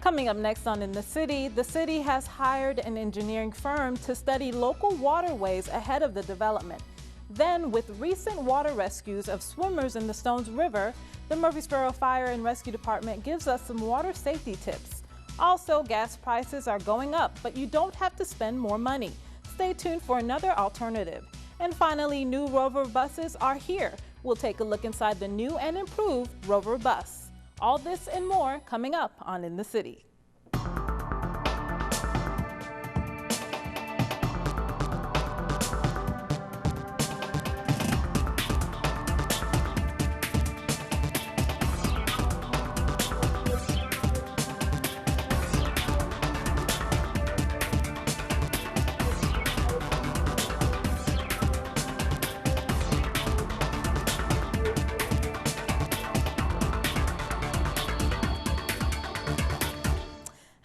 Coming up next on In the City has hired an engineering firm to study local waterways ahead of the development. Then, with recent water rescues of swimmers in the Stones River, the Murfreesboro Fire and Rescue Department gives us some water safety tips. Also, gas prices are going up, but you don't have to spend more money. Stay tuned for another alternative. And finally, new Rover buses are here. We'll take a look inside the new and improved Rover bus. All this and more coming up on In the City.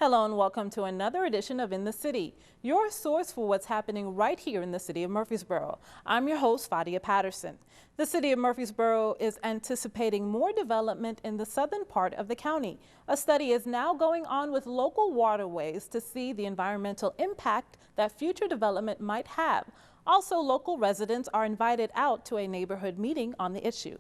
Hello and welcome to another edition of In the City, your source for what's happening right here in the city of Murfreesboro. I'm your host, Fadia Patterson. The city of Murfreesboro is anticipating more development in the southern part of the county. A study is now going on with local waterways to see the environmental impact that future development might have. Also, local residents are invited out to a neighborhood meeting on the issue.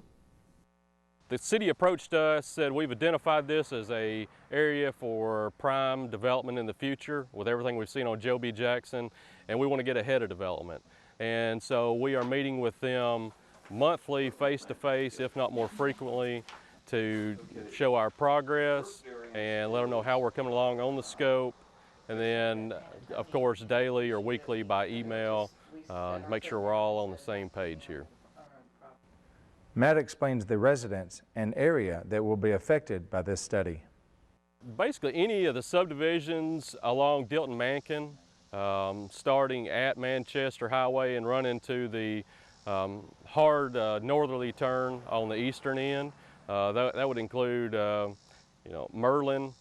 The city approached us, said we've identified this as an area for prime development in the future with everything we've seen on Joe B. Jackson, and we want to get ahead of development. And so we are meeting with them monthly, face-to-face, if not more frequently, to show our progress and let them know how we're coming along on the scope. And then, of course, daily or weekly by email to make sure we're all on the same page here. Matt explains the residents and area that will be affected by this study. Basically, any of the subdivisions along Dilton-Mankin, starting at Manchester Highway and running to the hard northerly turn on the eastern end. That would include, Merlin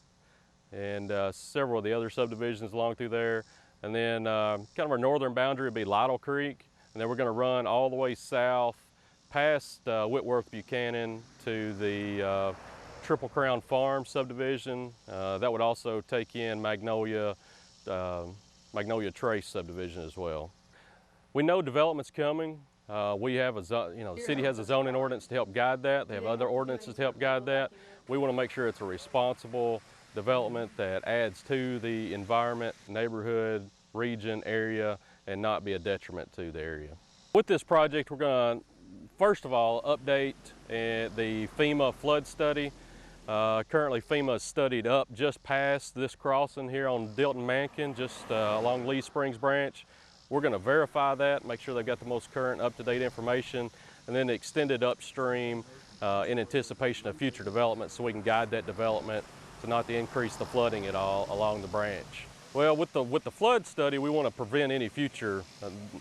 and several of the other subdivisions along through there. And then kind of our northern boundary would be Lytle Creek, and then we're going to run all the way south past Whitworth Buchanan to the Triple Crown Farm subdivision. That would also take in Magnolia Trace subdivision as well. We know development's coming. We have the city has a zoning ordinance to help guide that. They have other ordinances to help guide that. We want to make sure it's a responsible development that adds to the environment, neighborhood, region, area, and not be a detriment to the area. With this project, we're going to first of all update the FEMA flood study. Currently FEMA is studied up just past this crossing here on Dilton-Mankin, just along Lee Springs Branch. We're going to verify that, make sure they've got the most current up-to-date information, and then extend it upstream in anticipation of future development so we can guide that development to not to increase the flooding at all along the branch. Well, with the flood study, we want to prevent any future.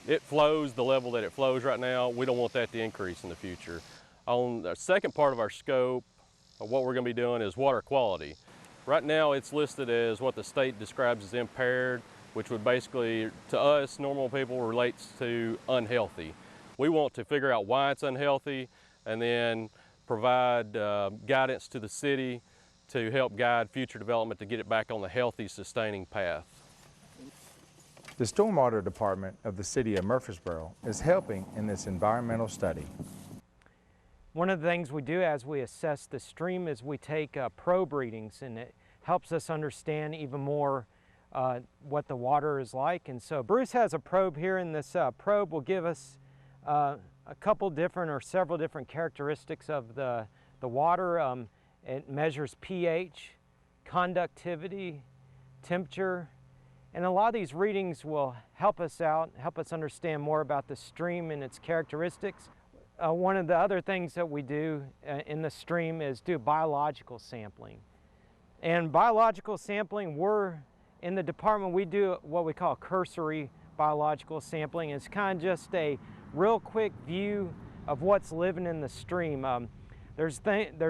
It flows the level that it flows right now. We don't want that to increase in the future. On the second part of our scope, what we're going to be doing is water quality. Right now, it's listed as what the state describes as impaired, which would basically, to us, normal people, relates to unhealthy. We want to figure out why it's unhealthy and then provide guidance to the city to help guide future development to get it back on the healthy, sustaining path. The Stormwater Department of the City of Murfreesboro is helping in this environmental study. One of the things we do as we assess the stream is we take probe readings, and it helps us understand even more what the water is like. And so Bruce has a probe here, and this probe will give us a couple different or several different characteristics of the water. It measures pH, conductivity, temperature, and a lot of these readings will help us out, help us understand more about the stream and its characteristics. One of the other things that we do in the stream is do biological sampling. And biological sampling, in the department, we do what we call cursory biological sampling. It's kind of just a real quick view of what's living in the stream. There's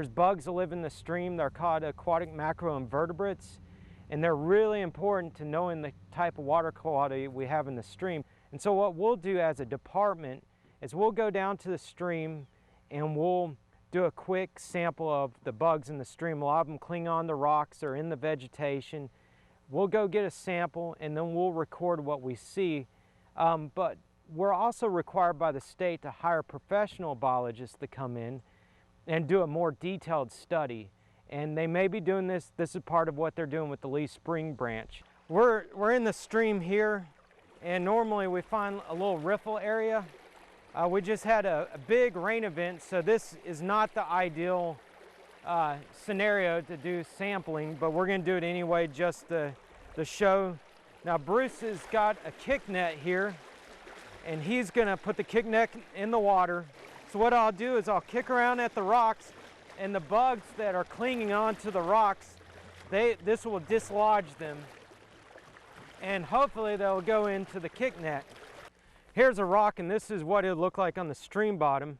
bugs that live in the stream. They're called aquatic macroinvertebrates, and they're really important to knowing the type of water quality we have in the stream. And so what we'll do as a department is we'll go down to the stream and we'll do a quick sample of the bugs in the stream. A lot of them cling on the rocks or in the vegetation. We'll go get a sample and then we'll record what we see. But we're also required by the state to hire professional biologists to come in and do a more detailed study. And they may be doing this. This is part of what they're doing with the Lee Spring branch. We're in the stream here, and normally we find a little riffle area. We just had a big rain event, so this is not the ideal scenario to do sampling, but we're gonna do it anyway just to show. Now Bruce has got a kick net here, and he's gonna put the kick net in the water. So what I'll do is I'll kick around at the rocks, and the bugs that are clinging onto the rocks, this will dislodge them, and hopefully they'll go into the kick net. Here's a rock, and this is what it looked like on the stream bottom.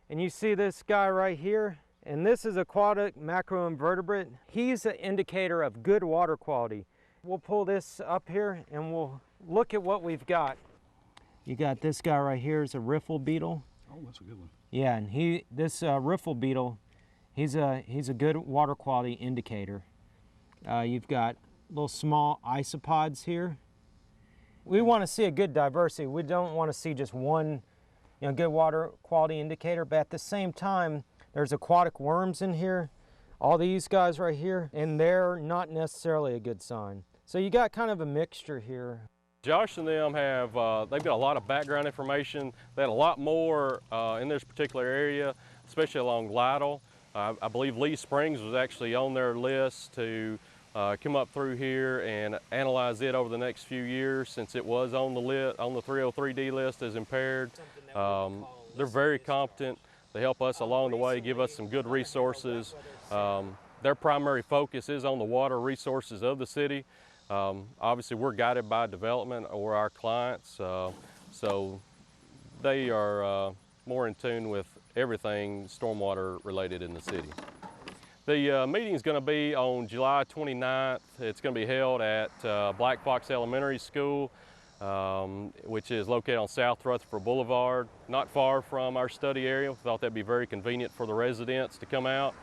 And you see this guy right here, and this is aquatic macroinvertebrate. He's an indicator of good water quality. We'll pull this up here and we'll look at what we've got. You got this guy right here is a riffle beetle. Oh, that's a good one. Yeah, and this riffle beetle, he's a good water quality indicator. You've got little small isopods here. We want to see a good diversity. We don't want to see just one, good water quality indicator, but at the same time, there's aquatic worms in here, all these guys right here, and they're not necessarily a good sign. So you got kind of a mixture here. Josh and them have, they've got a lot of background information. They had a lot more in this particular area, especially along Lytle. I believe Lee Springs was actually on their list to come up through here and analyze it over the next few years, since it was on the 303D list as impaired. They're very competent. They help us along the way, give us some good resources. Their primary focus is on the water resources of the city. Obviously, we're guided by development or our clients, so they are more in tune with everything stormwater related in the city. The meeting is going to be on July 29th. It's going to be held at Black Fox Elementary School, which is located on South Rutherford Boulevard, not far from our study area. We thought that'd be very convenient for the residents to come out.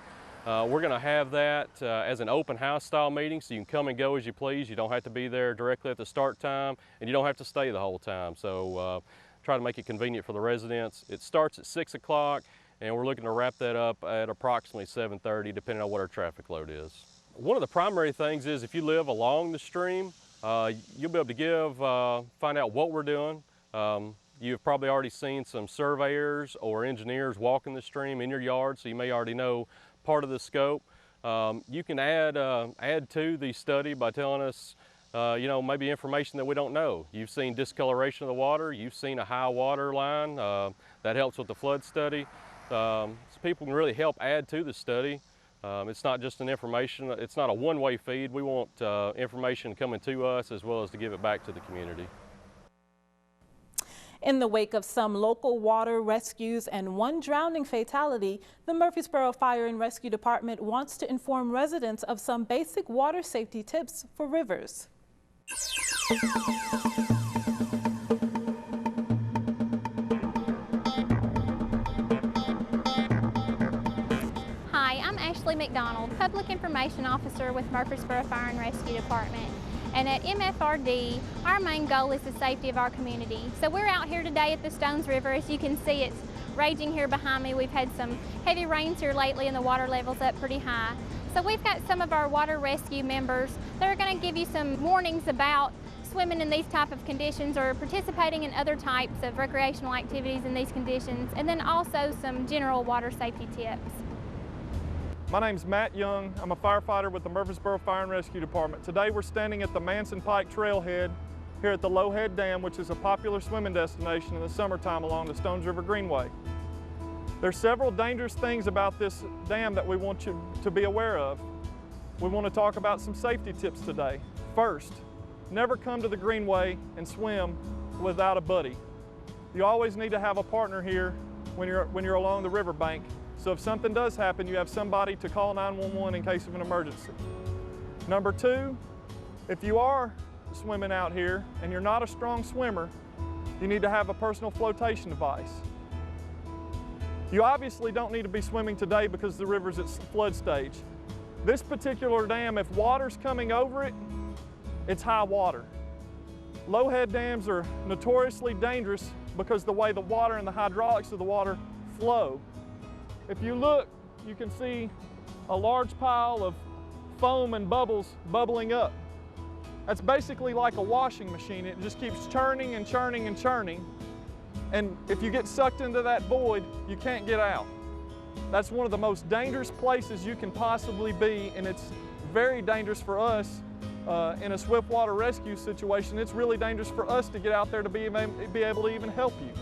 We're going to have that as an open house style meeting, so you can come and go as you please. You don't have to be there directly at the start time, and you don't have to stay the whole time. So try to make it convenient for the residents. It starts at 6 o'clock. And we're looking to wrap that up at approximately 7:30, depending on what our traffic load is. One of the primary things is if you live along the stream, you'll be able to find out what we're doing. You've probably already seen some surveyors or engineers walking the stream in your yard, so you may already know part of the scope. You can add to the study by telling us, maybe information that we don't know. You've seen discoloration of the water, you've seen a high water line, that helps with the flood study. So people can really help add to the study. It's not just it's not a one-way feed. We want information coming to us as well as to give it back to the community. In the wake of some local water rescues and one drowning fatality, the Murfreesboro Fire and Rescue Department wants to inform residents of some basic water safety tips for rivers. McDonald, Public Information Officer with Murfreesboro Fire and Rescue Department. And at MFRD, our main goal is the safety of our community. So we're out here today at the Stones River. As you can see, it's raging here behind me. We've had some heavy rains here lately and the water level's up pretty high. So we've got some of our water rescue members that are going to give you some warnings about swimming in these type of conditions or participating in other types of recreational activities in these conditions, and then also some general water safety tips. My name's Matt Young. I'm a firefighter with the Murfreesboro Fire and Rescue Department. Today we're standing at the Manson Pike Trailhead here at the Lowhead Dam, which is a popular swimming destination in the summertime along the Stones River Greenway. There's several dangerous things about this dam that we want you to be aware of. We want to talk about some safety tips today. First, never come to the Greenway and swim without a buddy. You always need to have a partner here when you're along the riverbank. So if something does happen, you have somebody to call 911 in case of an emergency. Number two, if you are swimming out here and you're not a strong swimmer, you need to have a personal flotation device. You obviously don't need to be swimming today because the river's at flood stage. This particular dam, if water's coming over it, it's high water. Low head dams are notoriously dangerous because the way the water and the hydraulics of the water flow. If you look, you can see a large pile of foam and bubbles bubbling up. That's basically like a washing machine. It just keeps churning and churning and churning. And if you get sucked into that void, you can't get out. That's one of the most dangerous places you can possibly be, and it's very dangerous for us in a swift water rescue situation. It's really dangerous for us to get out there to be able to even help you.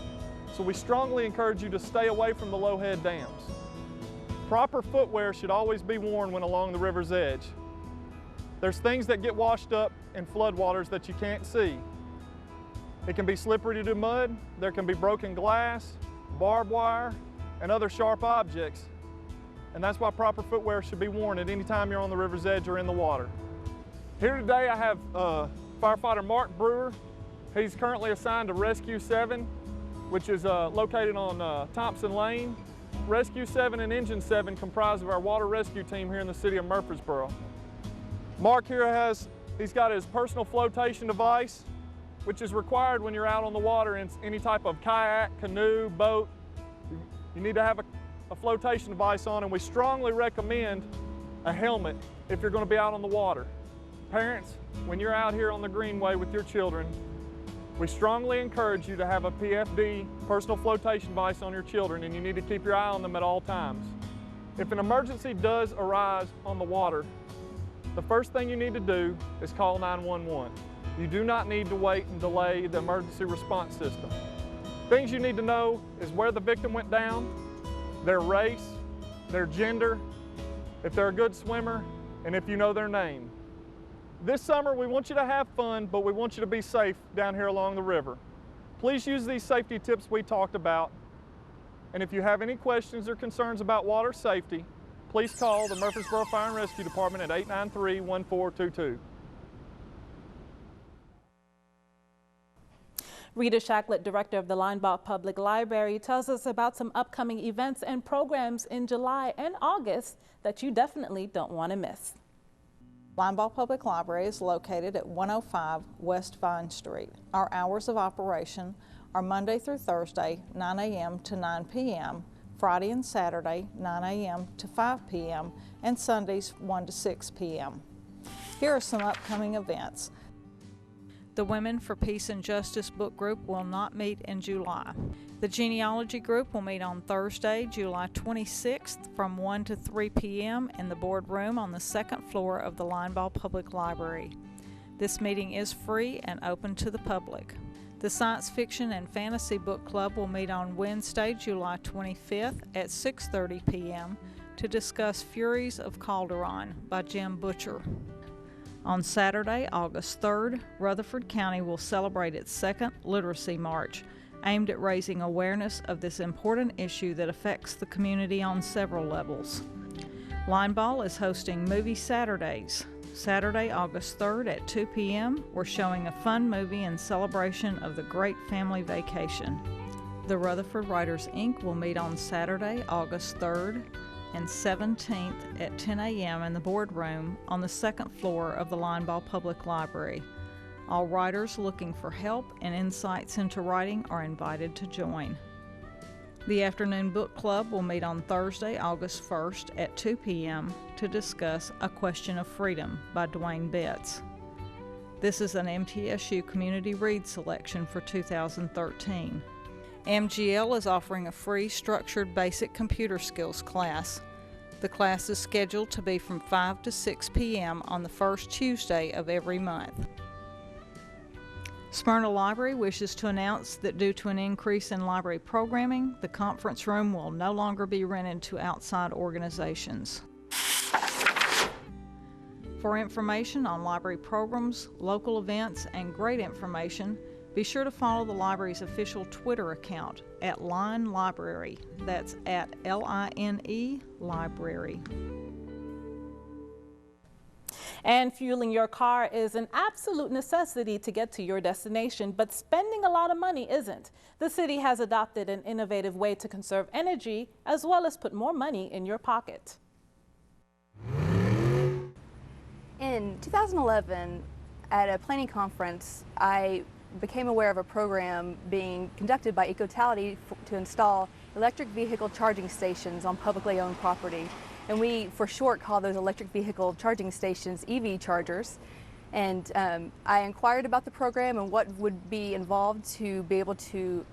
So we strongly encourage you to stay away from the low head dams. Proper footwear should always be worn when along the river's edge. There's things that get washed up in floodwaters that you can't see. It can be slippery to mud, there can be broken glass, barbed wire, and other sharp objects. And that's why proper footwear should be worn at any time you're on the river's edge or in the water. Here today I have firefighter Mark Brewer. He's currently assigned to Rescue 7, which is located on Thompson Lane. Rescue 7 and Engine 7 comprise of our water rescue team here in the city of Murfreesboro. Mark here he's got his personal flotation device, which is required when you're out on the water in any type of kayak, canoe, boat. You need to have a flotation device on, and we strongly recommend a helmet if you're going to be out on the water. Parents, when you're out here on the greenway with your children, we strongly encourage you to have a PFD, personal flotation device, on your children, and you need to keep your eye on them at all times. If an emergency does arise on the water, the first thing you need to do is call 911. You do not need to wait and delay the emergency response system. Things you need to know is where the victim went down, their race, their gender, if they're a good swimmer, and if you know their name. This summer, we want you to have fun, but we want you to be safe down here along the river. Please use these safety tips we talked about. And if you have any questions or concerns about water safety, please call the Murfreesboro Fire and Rescue Department at 893-1422. Rita Shacklet, director of the Linebaugh Public Library, tells us about some upcoming events and programs in July and August that you definitely don't want to miss. Linebaugh Public Library is located at 105 West Vine Street. Our hours of operation are Monday through Thursday, 9 a.m. to 9 p.m., Friday and Saturday, 9 a.m. to 5 p.m., and Sundays, 1 to 6 p.m. Here are some upcoming events. The Women for Peace and Justice book group will not meet in July. The Genealogy group will meet on Thursday, July 26th from 1 to 3 p.m. in the boardroom on the second floor of the Linebaugh Public Library. This meeting is free and open to the public. The Science Fiction and Fantasy Book Club will meet on Wednesday, July 25th at 6:30 p.m. to discuss Furies of Calderon by Jim Butcher. On Saturday, August 3rd, Rutherford County will celebrate its second Literacy March, aimed at raising awareness of this important issue that affects the community on several levels. Linebaugh is hosting Movie Saturdays. Saturday, August 3rd at 2 p.m., we're showing a fun movie in celebration of the great family vacation. The Rutherford Writers Inc. will meet on Saturday, August 3rd and 17th at 10 a.m. in the boardroom on the second floor of the Linebaugh Public Library. All writers looking for help and insights into writing are invited to join. The Afternoon Book Club will meet on Thursday, August 1st at 2 p.m. to discuss A Question of Freedom by Dwayne Betts. This is an MTSU Community Read selection for 2013. MGL is offering a free structured basic computer skills class. The class is scheduled to be from 5 to 6 p.m. on the first Tuesday of every month. Smyrna Library wishes to announce that due to an increase in library programming, the conference room will no longer be rented to outside organizations. For information on library programs, local events, and great information, be sure to follow the library's official Twitter account at Line Library. That's at L-I-N-E Library. And fueling your car is an absolute necessity to get to your destination, but spending a lot of money isn't. The city has adopted an innovative way to conserve energy as well as put more money in your pocket. In 2011, at a planning conference, I became aware of a program being conducted by Ecotality to install electric vehicle charging stations on publicly owned property. And we, for short, call those electric vehicle charging stations EV chargers. And I inquired about the program and what would be involved to be able to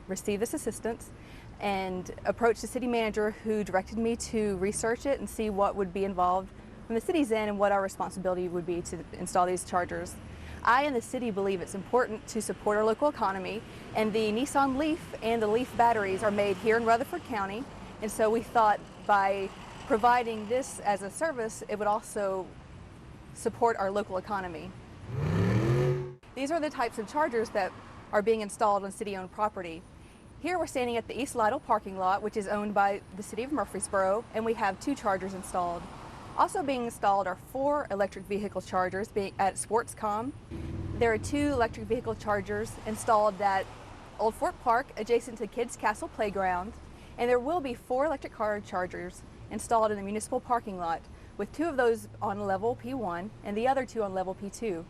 receive this assistance, and approached the city manager, who directed me to research it and see what would be involved from the city's end and what our responsibility would be to install these chargers. I and the city believe it's important to support our local economy, and the Nissan Leaf and the Leaf batteries are made here in Rutherford County, and so we thought by providing this as a service, it would also support our local economy. These are the types of chargers that are being installed on city-owned property. Here we're standing at the East Lytle parking lot, which is owned by the city of Murfreesboro, and we have 2 chargers installed. Also being installed are 4 electric vehicle chargers at Sportscom. There are 2 electric vehicle chargers installed at Old Fort Park, adjacent to Kids Castle Playground, and there will be 4 electric car chargers installed in the municipal parking lot, with 2 of those on level P1 and the other 2 on level P2.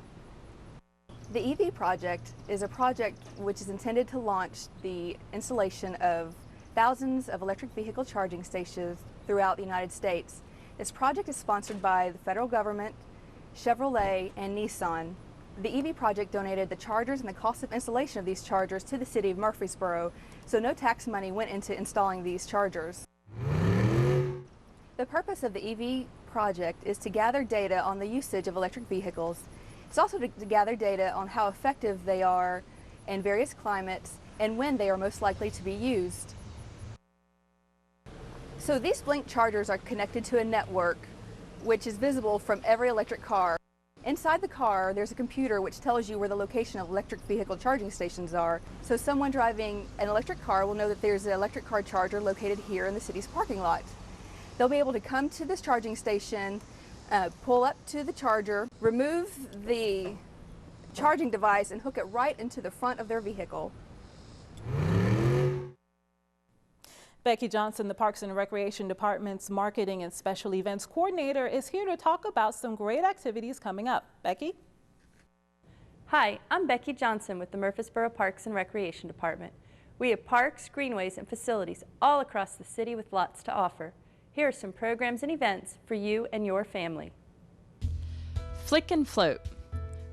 The EV project is a project which is intended to launch the installation of thousands of electric vehicle charging stations throughout the United States. This project is sponsored by the federal government, Chevrolet, and Nissan. The EV project donated the chargers and the cost of installation of these chargers to the city of Murfreesboro, so no tax money went into installing these chargers. The purpose of the EV project is to gather data on the usage of electric vehicles. It's also to gather data on how effective they are in various climates and when they are most likely to be used. So these Blink chargers are connected to a network which is visible from every electric car. Inside the car, there's a computer which tells you where the location of electric vehicle charging stations are. So someone driving an electric car will know that there's an electric car charger located here in the city's parking lot. They'll be able to come to this charging station, pull up to the charger, remove the charging device, and hook it right into the front of their vehicle. Becky Johnson, the Parks and Recreation Department's Marketing and Special Events Coordinator, is here to talk about some great activities coming up. Becky? Hi, I'm Becky Johnson with the Murfreesboro Parks and Recreation Department. We have parks, greenways, and facilities all across the city with lots to offer. Here are some programs and events for you and your family. Flick and Float.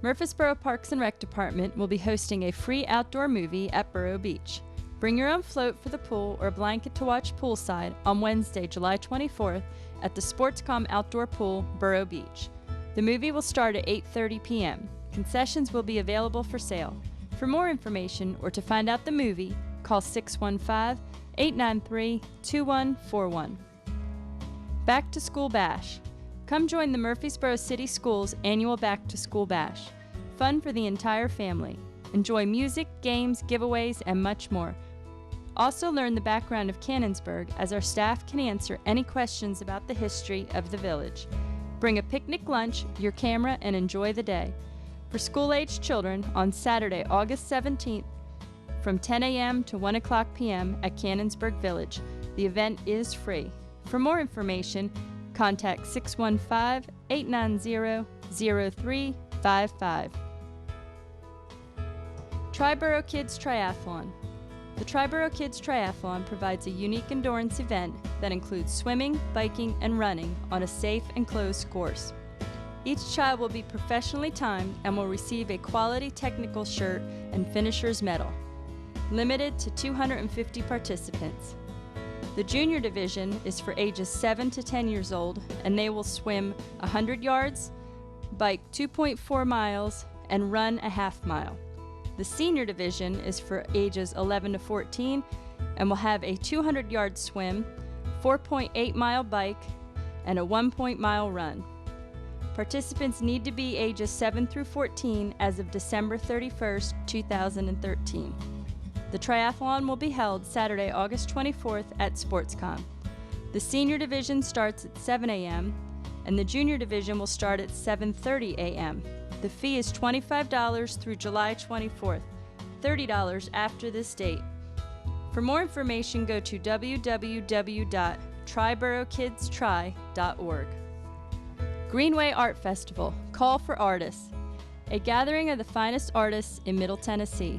Murfreesboro Parks and Rec Department will be hosting a free outdoor movie at Borough Beach. Bring your own float for the pool or blanket to watch poolside on Wednesday, July 24th at the Sportscom Outdoor Pool, Borough Beach. The movie will start at 8:30 p.m. Concessions will be available for sale. For more information or to find out the movie, call 615-893-2141. Back to School Bash. Come join the Murfreesboro City Schools annual Back to School Bash. Fun for the entire family. Enjoy music, games, giveaways, and much more. Also learn the background of Cannonsburgh, as our staff can answer any questions about the history of the village. Bring a picnic lunch, your camera, and enjoy the day. For school-aged children, on Saturday, August 17th, from 10 a.m. to 1 o'clock p.m. at Cannonsburgh Village. The event is free. For more information, contact 615-890-0355. Triborough Kids Triathlon. The Triborough Kids Triathlon provides a unique endurance event that includes swimming, biking, and running on a safe and closed course. Each child will be professionally timed and will receive a quality technical shirt and finisher's medal. Limited to 250 participants. The junior division is for ages 7 to 10 years old, and they will swim 100 yards, bike 2.4 miles, and run a half mile. The senior division is for ages 11 to 14 and will have a 200-yard swim, 4.8-mile bike, and a 1-mile run. Participants need to be ages 7 through 14 as of December 31st, 2013. The triathlon will be held Saturday, August 24th at Sportscom. The senior division starts at 7 a.m. and the junior division will start at 7:30 a.m. The fee is $25 through July 24th, $30 after this date. For more information, go to www.tryboroughkidstry.org. Greenway Art Festival, Call for Artists, a gathering of the finest artists in Middle Tennessee.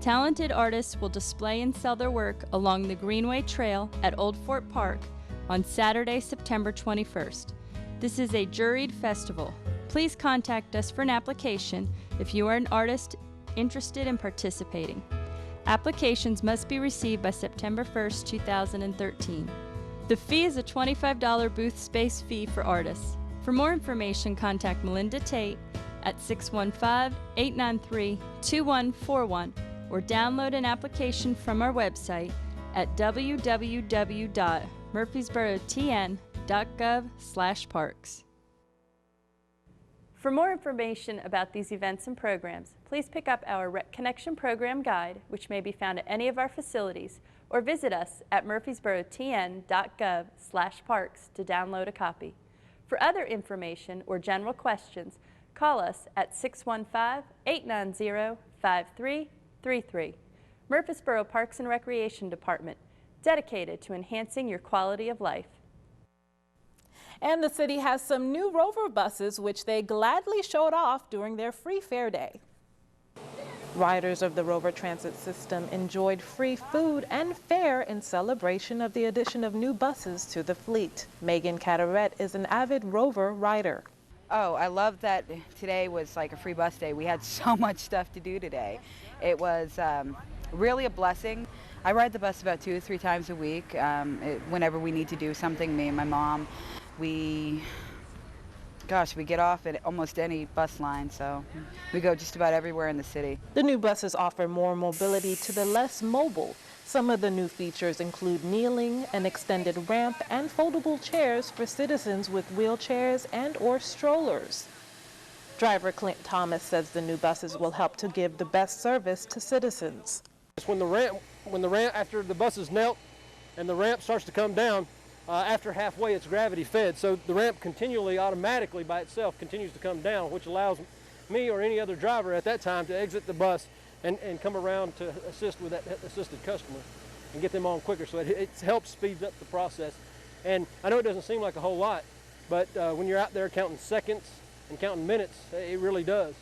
Talented artists will display and sell their work along the Greenway Trail at Old Fort Park on Saturday, September 21st. This is a juried festival. Please contact us for an application if you are an artist interested in participating. Applications must be received by September 1st, 2013. The fee is a $25 booth space fee for artists. For more information, contact Melinda Tate at 615-893-2141 or download an application from our website at www.murfreesborotn.gov/parks. For more information about these events and programs, please pick up our Rec Connection Program Guide, which may be found at any of our facilities, or visit us at murfreesborotn.gov/parks to download a copy. For other information or general questions, call us at 615-890-5333. Murfreesboro Parks and Recreation Department, dedicated to enhancing your quality of life. And the city has some new Rover buses, which they gladly showed off during their free fair day. Riders of the Rover transit system enjoyed free food and fare in celebration of the addition of new buses to the fleet. Megan Carteret is an avid Rover rider. Oh, I love that today was like a free bus day. We had so much stuff to do today. It was really a blessing. I ride the bus about 2 or 3 times a week. Whenever we need to do something, me and my mom, we get off at almost any bus line, so we go just about everywhere in the city. The new buses offer more mobility to the less mobile. Some of the new features include kneeling, an extended ramp, and foldable chairs for citizens with wheelchairs and/or strollers. Driver Clint Thomas says the new buses will help to give the best service to citizens. When the ramp, after the bus is knelt and the ramp starts to come down, after halfway it's gravity fed, so the ramp continually, automatically by itself continues to come down, which allows me or any other driver at that time to exit the bus and come around to assist with that assisted customer and get them on quicker. So it helps speed up the process. And I know it doesn't seem like a whole lot, but when you're out there counting seconds and counting minutes, it really does.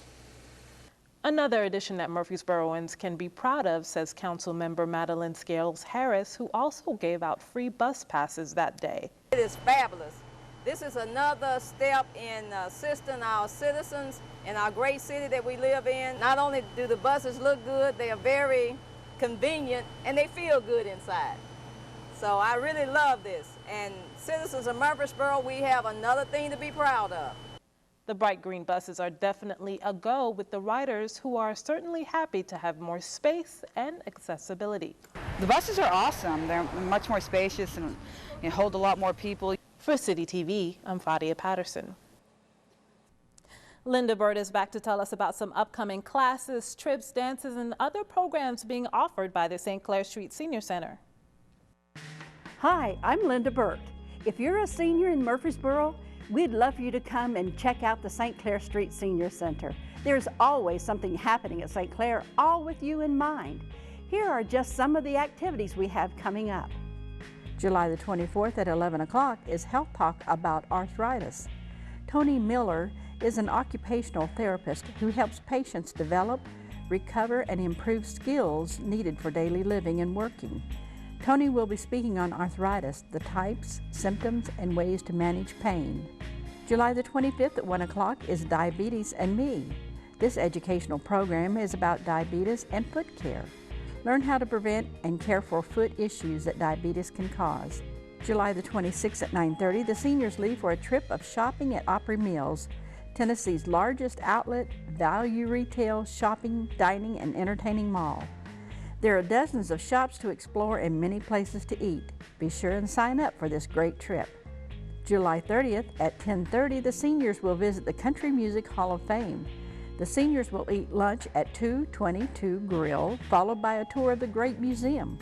Another addition that Murfreesboroans can be proud of, says Council Member Madeline Scales Harris, who also gave out free bus passes that day. It is fabulous. This is another step in assisting our citizens in our great city that we live in. Not only do the buses look good, they are very convenient and they feel good inside. So I really love this. And citizens of Murfreesboro, we have another thing to be proud of. The bright green buses are definitely a go with the riders, who are certainly happy to have more space and accessibility. The buses are awesome. They're much more spacious and hold a lot more people. For City TV, I'm Fadia Patterson. Linda Bird is back to tell us about some upcoming classes, trips, dances, and other programs being offered by the St. Clair Street Senior Center. Hi, I'm Linda Burke. If you're a senior in Murfreesboro, we'd love for you to come and check out the St. Clair Street Senior Center. There's always something happening at St. Clair, all with you in mind. Here are just some of the activities we have coming up. July the 24th at 11 o'clock is Health Talk about Arthritis. Tony Miller is an occupational therapist who helps patients develop, recover, and improve skills needed for daily living and working. Tony will be speaking on arthritis, the types, symptoms, and ways to manage pain. July the 25th at 1 o'clock is Diabetes and Me. This educational program is about diabetes and foot care. Learn how to prevent and care for foot issues that diabetes can cause. July the 26th at 9:30, the seniors leave for a trip of shopping at Opry Mills, Tennessee's largest outlet, value retail, shopping, dining, and entertaining mall. There are dozens of shops to explore and many places to eat. Be sure and sign up for this great trip. July 30th at 10:30, the seniors will visit the Country Music Hall of Fame. The seniors will eat lunch at 222 Grill, followed by a tour of the Great Museum.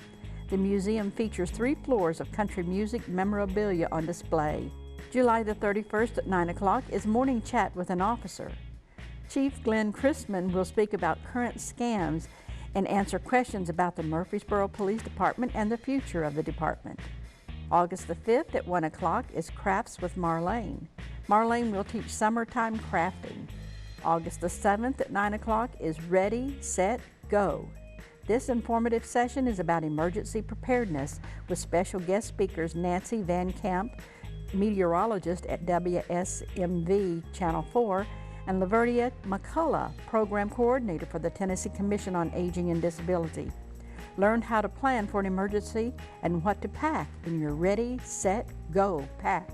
The museum features 3 floors of country music memorabilia on display. July the 31st at 9 o'clock is Morning Chat with an Officer. Chief Glenn Christman will speak about current scams and answer questions about the Murfreesboro Police Department and the future of the department. August the 5th at 1 o'clock is Crafts with Marlene. Marlene will teach summertime crafting. August the 7th at 9 o'clock is Ready, Set, Go. This informative session is about emergency preparedness with special guest speakers Nancy Van Camp, meteorologist at WSMV Channel 4, and Lavertia McCullough, Program Coordinator for the Tennessee Commission on Aging and Disability. Learn how to plan for an emergency and what to pack when you're ready, set, go, pack.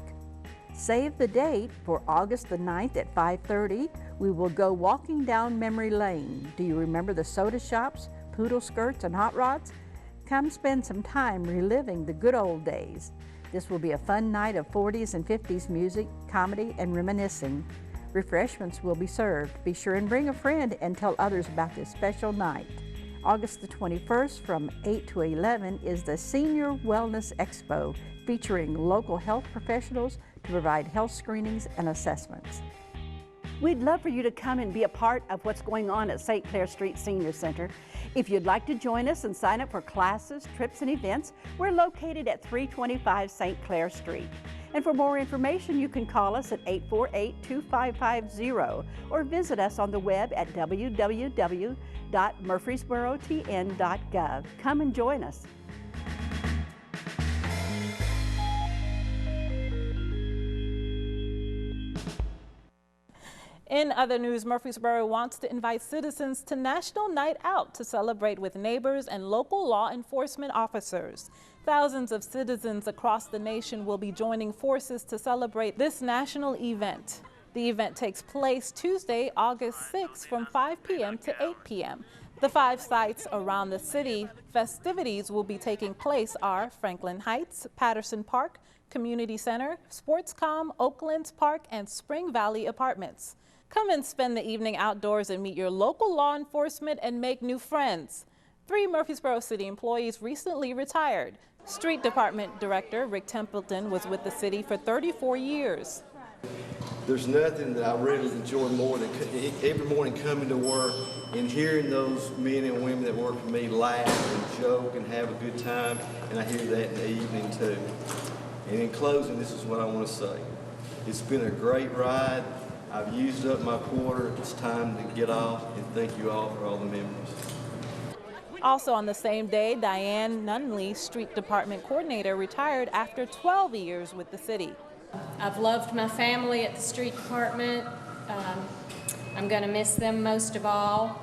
Save the date for August the 9th at 5:30. We will go walking down memory lane. Do you remember the soda shops, poodle skirts, and hot rods? Come spend some time reliving the good old days. This will be a fun night of 40s and 50s music, comedy, and reminiscing. Refreshments will be served. Be sure and bring a friend and tell others about this special night. August the 21st from 8 to 11 is the Senior Wellness Expo, featuring local health professionals to provide health screenings and assessments. We'd love for you to come and be a part of what's going on at St. Clair Street Senior Center. If you'd like to join us and sign up for classes, trips, and events, we're located at 325 St. Clair Street. And for more information, you can call us at 848-2550 or visit us on the web at www.murfreesborotn.gov. Come and join us. In other news, Murfreesboro wants to invite citizens to National Night Out to celebrate with neighbors and local law enforcement officers. Thousands of citizens across the nation will be joining forces to celebrate this national event. The event takes place Tuesday, August 6th from 5 p.m. to 8 p.m. The 5 sites around the city festivities will be taking place are Franklin Heights, Patterson Park, Community Center, Sportscom, Oaklands Park, and Spring Valley Apartments. Come and spend the evening outdoors and meet your local law enforcement and make new friends. 3 Murfreesboro City employees recently retired. Street Department Director Rick Templeton was with the city for 34 years. There's nothing that I really enjoy more than every morning coming to work and hearing those men and women that work for me laugh and joke and have a good time, and I hear that in the evening too. And in closing, this is what I want to say. It's been a great ride. I've used up my quarter. It's time to get off, and thank you all for all the memories. Also on the same day, Diane Nunley, Street Department Coordinator, retired after 12 years with the city. I've loved my family at the street department. I'm going to miss them most of all.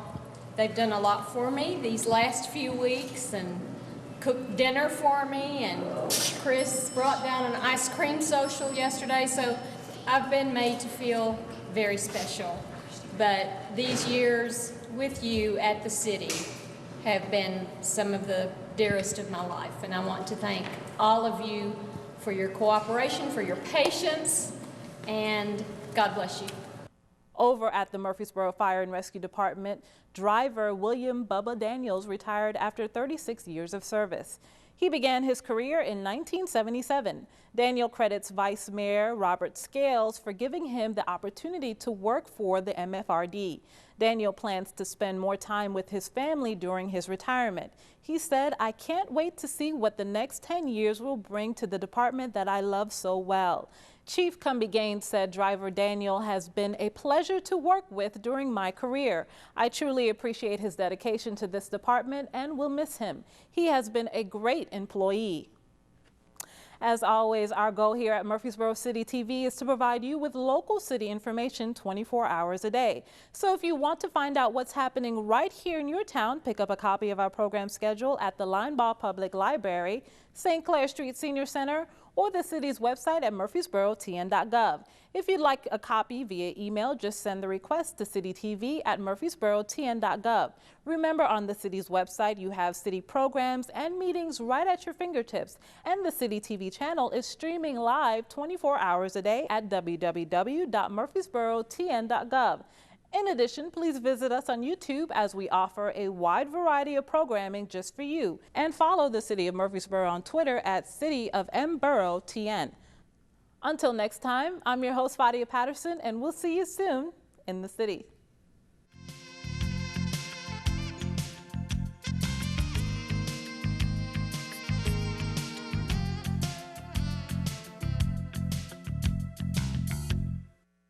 They've done a lot for me these last few weeks and cooked dinner for me, and Chris brought down an ice cream social yesterday, so I've been made to feel very special. But these years with you at the city have been some of the dearest of my life, and I want to thank all of you for your cooperation, for your patience, and God bless you. Over at the Murfreesboro Fire and Rescue Department, driver William Bubba Daniels retired after 36 years of service. He began his career in 1977. Daniel credits Vice Mayor Robert Scales for giving him the opportunity to work for the MFRD. Daniel plans to spend more time with his family during his retirement. He said, "I can't wait to see what the next 10 years will bring to the department that I love so well." Chief Cumby Gaines said driver Daniel has been a pleasure to work with during my career. I truly appreciate his dedication to this department and will miss him. He has been a great employee. As always, our goal here at Murfreesboro City TV is to provide you with local city information 24 hours a day. So if you want to find out what's happening right here in your town, pick up a copy of our program schedule at the Linebaugh Public Library, St. Clair Street Senior Center, or the city's website at murfreesborotn.gov. If you'd like a copy via email, just send the request to citytv@murfreesborotn.gov. Remember, on the city's website, you have city programs and meetings right at your fingertips, and the City TV channel is streaming live 24 hours a day at www.murfreesborotn.gov. In addition, please visit us on YouTube as we offer a wide variety of programming just for you. And follow the City of Murfreesboro on Twitter at cityofmboroTN. Until next time, I'm your host, Fadia Patterson, and we'll see you soon in the city.